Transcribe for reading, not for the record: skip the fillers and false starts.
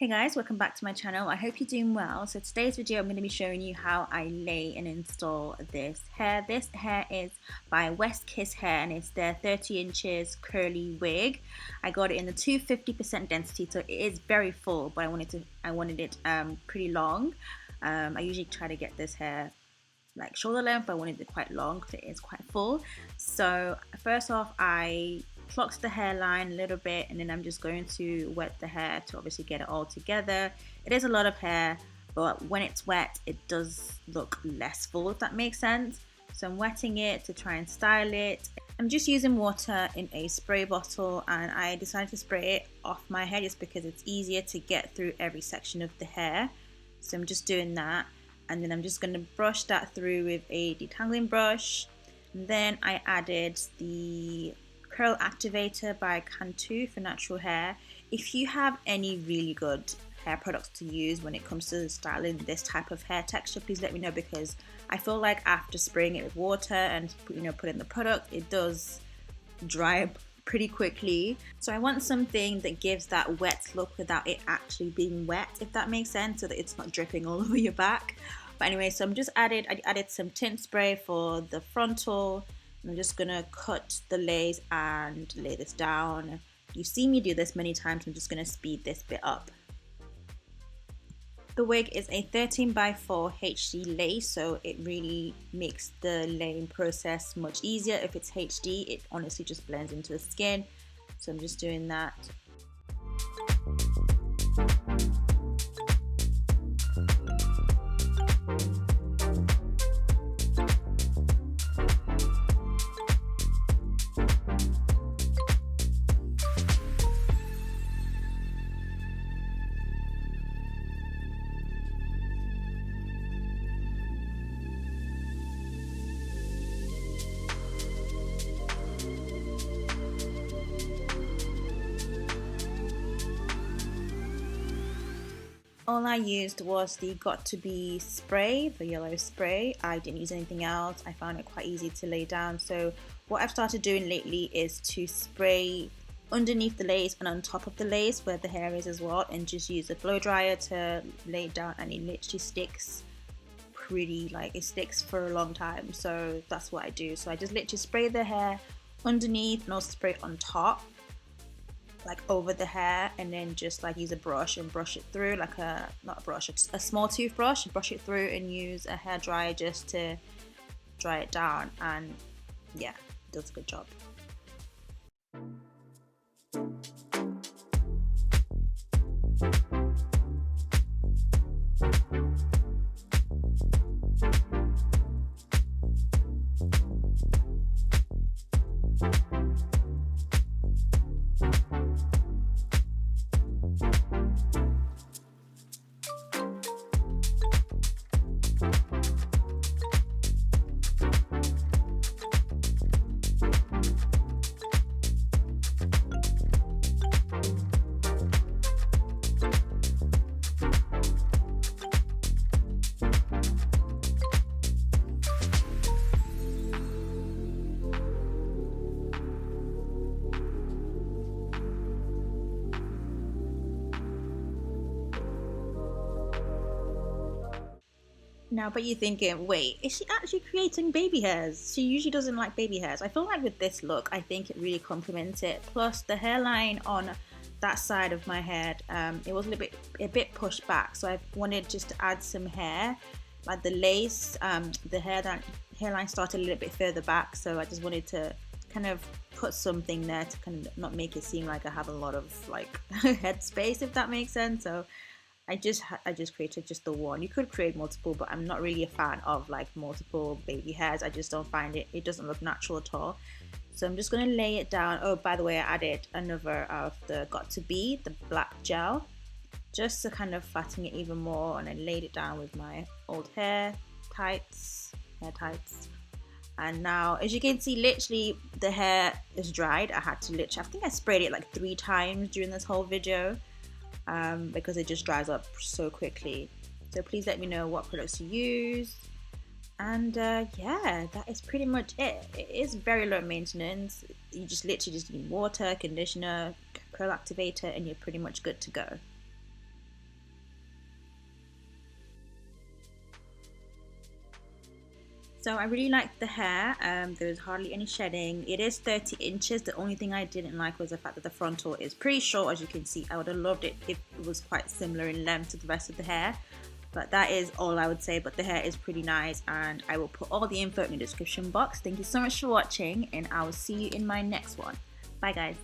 Hey guys, welcome back to my channel. I hope you're doing well. So today's video I'm going to be showing you how I lay and install this hair. This hair is by West Kiss Hair and it's their 30 inches curly wig. I got it in the 250% density, so it is very full, but I wanted it pretty long. I usually try to get this hair like shoulder length, but I wanted it quite long because it is quite full. So first off, I plucked the hairline a little bit, and then I'm just going to wet the hair to obviously get it all together. It is a lot of hair, but when it's wet it does look less full, if that makes sense. So I'm wetting it to try and style it. I'm just using water in a spray bottle, and I decided to spray it off my hair just because it's easier to get through every section of the hair. So I'm just doing that, and then I'm just going to brush that through with a detangling brush. And then I added the curl activator by Cantu for natural hair. If you have any really good hair products to use when it comes to styling this type of hair texture, please let me know, because I feel like after spraying it with water and putting the product, it does dry up pretty quickly. So I want something that gives that wet look without it actually being wet, if that makes sense, so that it's not dripping all over your back. But anyway, so I added some tint spray for the frontal. I'm just gonna cut the lace and lay this down. You've seen me do this many times. I'm just gonna speed this bit up. The wig is a 13x4 HD lace, so it really makes the laying process much easier. If it's HD, it honestly just blends into the skin. So I'm just doing that. All I used was the Got To Be spray, the yellow spray. I didn't use anything else. I found it quite easy to lay down. So what I've started doing lately is to spray underneath the lace and on top of the lace where the hair is as well, and just use a blow dryer to lay it down, and it literally sticks it sticks for a long time. So that's what I do. So I just literally spray the hair underneath and also spray it on top, like over the hair, and then just like use a brush and brush it through, like a small toothbrush, brush it through, and use a hair dryer just to dry it down. And yeah, it does a good job. Now, but you're thinking, wait, is she actually creating baby hairs? She usually doesn't like baby hairs. I feel like with this look, I think it really complements it. Plus, the hairline on that side of my head, it was a bit pushed back. So I wanted just to add some hair, like the lace, the hairline started a little bit further back. So I just wanted to kind of put something there to kind of not make it seem like I have a lot of like head space, if that makes sense. So I just created just the one. You could create multiple, but I'm not really a fan of like multiple baby hairs. I just don't find it doesn't look natural at all. So I'm just going to lay it down. Oh, by the way, I added another of the Got To Be, the black gel, just to kind of flatten it even more, and I laid it down with my old hair tights. And now, as you can see, literally the hair is dried. I think I sprayed it like 3 times during this whole video. Because it just dries up so quickly. So please let me know what products you use. And yeah, that is pretty much it. It is very low maintenance. You just literally just need water, conditioner, curl activator, and you're pretty much good to go. So I really liked the hair. There's hardly any shedding. It is 30 inches. The only thing I didn't like was the fact that the frontal is pretty short, as you can see. I would have loved it if it was quite similar in length to the rest of the hair. But that is all I would say. But the hair is pretty nice, and I will put all the info in the description box. Thank you so much for watching, and I will see you in my next one. Bye guys.